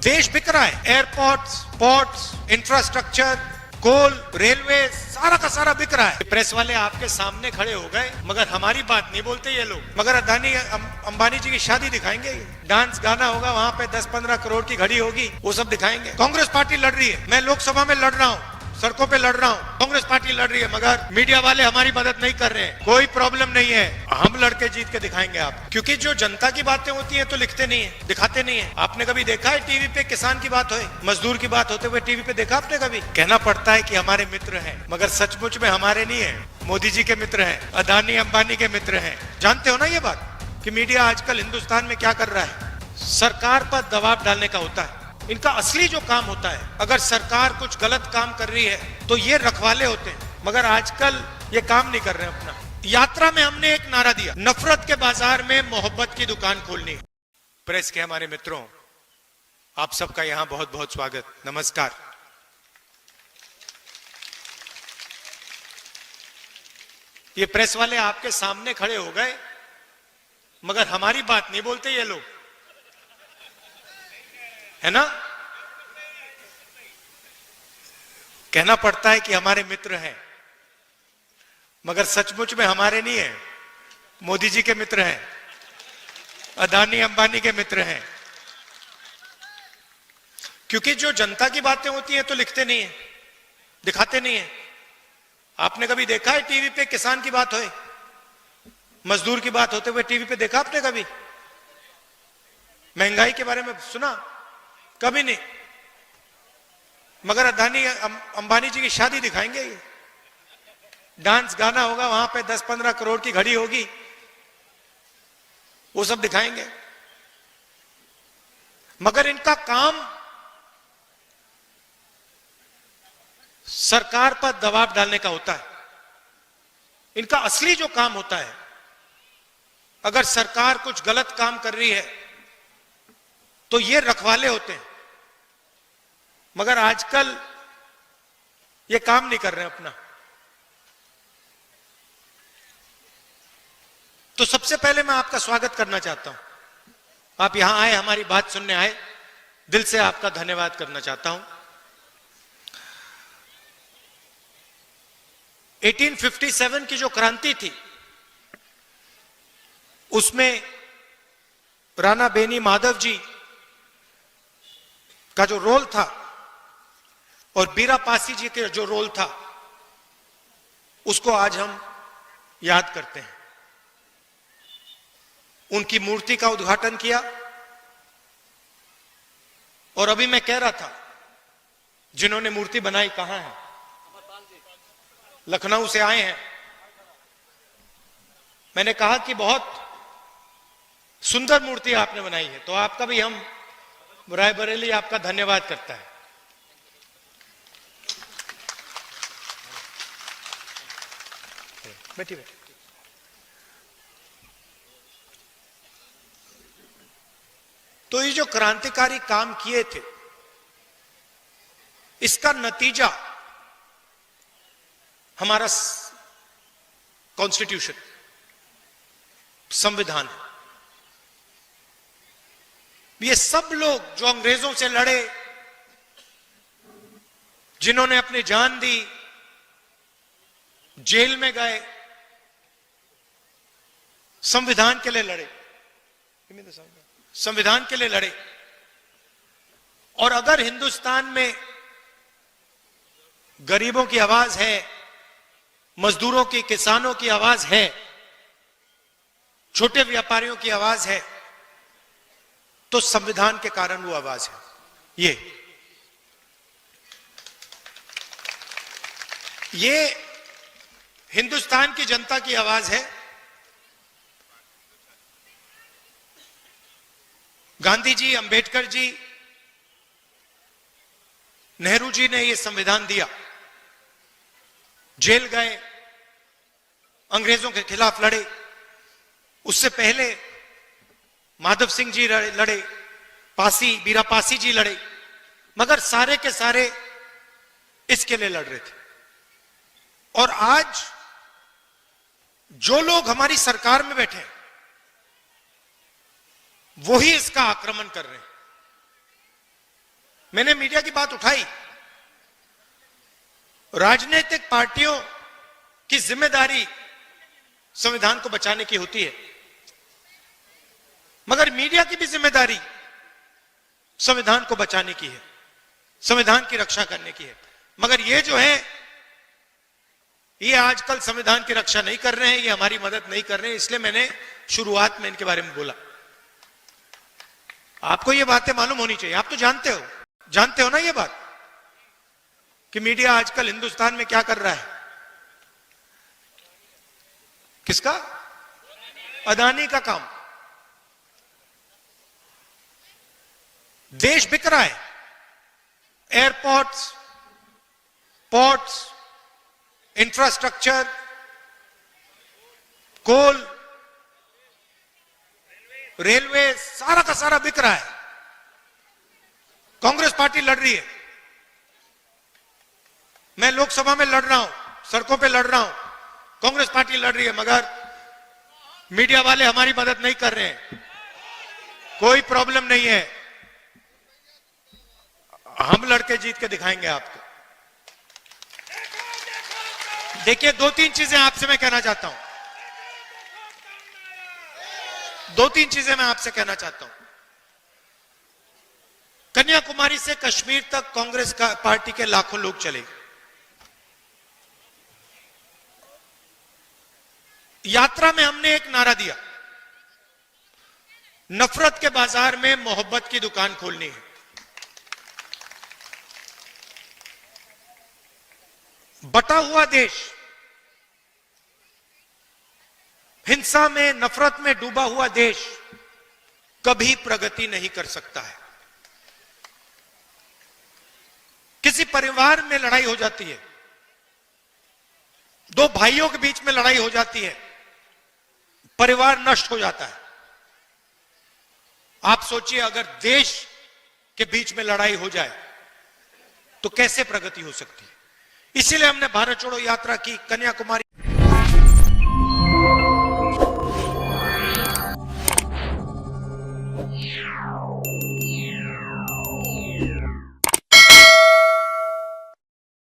देश बिक रहा है। एयरपोर्ट्स, पोर्ट्स, इंफ्रास्ट्रक्चर, कोल, रेलवे, सारा का सारा बिक रहा है। प्रेस वाले आपके सामने खड़े हो गए, मगर हमारी बात नहीं बोलते ये लोग। मगर अदानी अंबानी जी की शादी दिखाएंगे, डांस गाना होगा, वहां पे 10-15 करोड़ की घड़ी होगी, वो सब दिखाएंगे। कांग्रेस पार्टी लड़ रही है, मैं लोकसभा में लड़ रहा हूँ, सड़कों पे लड़ रहा हूँ, कांग्रेस पार्टी लड़ रही है, मगर मीडिया वाले हमारी मदद नहीं कर रहे हैं। कोई प्रॉब्लम नहीं है, हम लड़के जीत के दिखाएंगे आप, क्योंकि जो जनता की बातें होती हैं तो लिखते नहीं है, दिखाते नहीं है। आपने कभी देखा है टीवी पे किसान की बात हो, मजदूर की बात होते हुए टीवी पे देखा आपने कभी? कहना पड़ता है कि हमारे मित्र हैं, मगर सचमुच में हमारे नहीं है, मोदी जी के मित्र हैं, अदानी अंबानी के मित्र हैं। जानते हो ना ये बात कि मीडिया आजकल हिंदुस्तान में क्या कर रहा है? सरकार पर दबाव डालने का होता है। इनका असली जो काम होता है, अगर सरकार कुछ गलत काम कर रही है तो ये रखवाले होते हैं, मगर आजकल ये काम नहीं कर रहे हैं अपना। यात्रा में हमने एक नारा दिया, नफरत के बाजार में मोहब्बत की दुकान खोलनी। प्रेस के हमारे मित्रों, आप सबका यहां बहुत बहुत स्वागत, नमस्कार। ये प्रेस वाले आपके सामने खड़े हो गए, मगर हमारी बात नहीं बोलते ये लोग, है ना? कहना पड़ता है कि हमारे मित्र हैं, मगर सचमुच में हमारे नहीं है, मोदी जी के मित्र हैं, अदानी अंबानी के मित्र हैं। क्योंकि जो जनता की बातें होती हैं तो लिखते नहीं है, दिखाते नहीं है। आपने कभी देखा है टीवी पे किसान की बात हो, मजदूर की बात होते हुए टीवी पे देखा आपने कभी? महंगाई के बारे में सुना? कभी नहीं। मगर अदानी अंबानी जी की शादी दिखाएंगे, डांस गाना होगा, वहां पे 10-15 करोड़ की घड़ी होगी, वो सब दिखाएंगे। मगर इनका काम सरकार पर दबाव डालने का होता है। इनका असली जो काम होता है, अगर सरकार कुछ गलत काम कर रही है तो ये रखवाले होते हैं, मगर आजकल ये काम नहीं कर रहे हैं अपना। तो सबसे पहले मैं आपका स्वागत करना चाहता हूं। आप यहां आए, हमारी बात सुनने आए, दिल से आपका धन्यवाद करना चाहता हूं। 1857 की जो क्रांति थी, उसमें राणा बेनी माधव जी का जो रोल था और बीरा पासी जी के जो रोल था, उसको आज हम याद करते हैं। उनकी मूर्ति का उद्घाटन किया, और अभी मैं कह रहा था, जिन्होंने मूर्ति बनाई कहां है? लखनऊ से आए हैं। मैंने कहा कि बहुत सुंदर मूर्ति आपने बनाई है, तो आपका भी हम रायबरेली आपका धन्यवाद करता है। बैठिए। तो ये जो क्रांतिकारी काम किए थे, इसका नतीजा हमारा कॉन्स्टिट्यूशन, संविधान है। ये सब लोग जो अंग्रेजों से लड़े, जिन्होंने अपनी जान दी, जेल में गए, संविधान के लिए लड़े, संविधान के लिए लड़े। और अगर हिंदुस्तान में गरीबों की आवाज है, मजदूरों की, किसानों की आवाज है, छोटे व्यापारियों की आवाज है, तो संविधान के कारण वो आवाज है। ये हिंदुस्तान की जनता की आवाज है। गांधी जी, अंबेडकर जी, नेहरू जी ने ये संविधान दिया, जेल गए, अंग्रेजों के खिलाफ लड़े। उससे पहले माधव सिंह जी लड़े, बीरा पासी जी लड़े, मगर सारे के सारे इसके लिए लड़ रहे थे। और आज जो लोग हमारी सरकार में बैठे हैं, वो ही इसका आक्रमण कर रहे हैं। मैंने मीडिया की बात उठाई। राजनीतिक पार्टियों की जिम्मेदारी संविधान को बचाने की होती है, मगर मीडिया की भी जिम्मेदारी संविधान को बचाने की है, संविधान की रक्षा करने की है। मगर ये जो है, ये आजकल संविधान की रक्षा नहीं कर रहे हैं, ये हमारी मदद नहीं कर रहे हैं। इसलिए मैंने शुरुआत में इनके बारे में बोला। आपको ये बातें मालूम होनी चाहिए। आप तो जानते हो ना ये बात कि मीडिया आजकल हिंदुस्तान में क्या कर रहा है। किसका? अदानी का काम। देश बिक रहा है। एयरपोर्ट्स, पोर्ट्स, इंफ्रास्ट्रक्चर, कोल, रेलवे, सारा का सारा बिक रहा है। कांग्रेस पार्टी लड़ रही है, मैं लोकसभा में लड़ रहा हूं, सड़कों पे लड़ रहा हूं, कांग्रेस पार्टी लड़ रही है, मगर मीडिया वाले हमारी मदद नहीं कर रहे हैं। कोई प्रॉब्लम नहीं है, हम लड़के जीत के दिखाएंगे आपको। देखिए, दो तीन चीजें आपसे मैं कहना चाहता हूं। दो तीन चीजें मैं आपसे कहना चाहता हूं। कन्याकुमारी से कश्मीर तक कांग्रेस पार्टी के लाखों लोग चले। यात्रा में हमने एक नारा दिया, नफरत के बाजार में मोहब्बत की दुकान खोलनी है। बटा हुआ देश, हिंसा में, नफरत में डूबा हुआ देश कभी प्रगति नहीं कर सकता है। किसी परिवार में लड़ाई हो जाती है, दो भाइयों के बीच में लड़ाई हो जाती है, परिवार नष्ट हो जाता है। आप सोचिए, अगर देश के बीच में लड़ाई हो जाए तो कैसे प्रगति हो सकती है। इसीलिए हमने भारत छोड़ो यात्रा की, कन्याकुमारी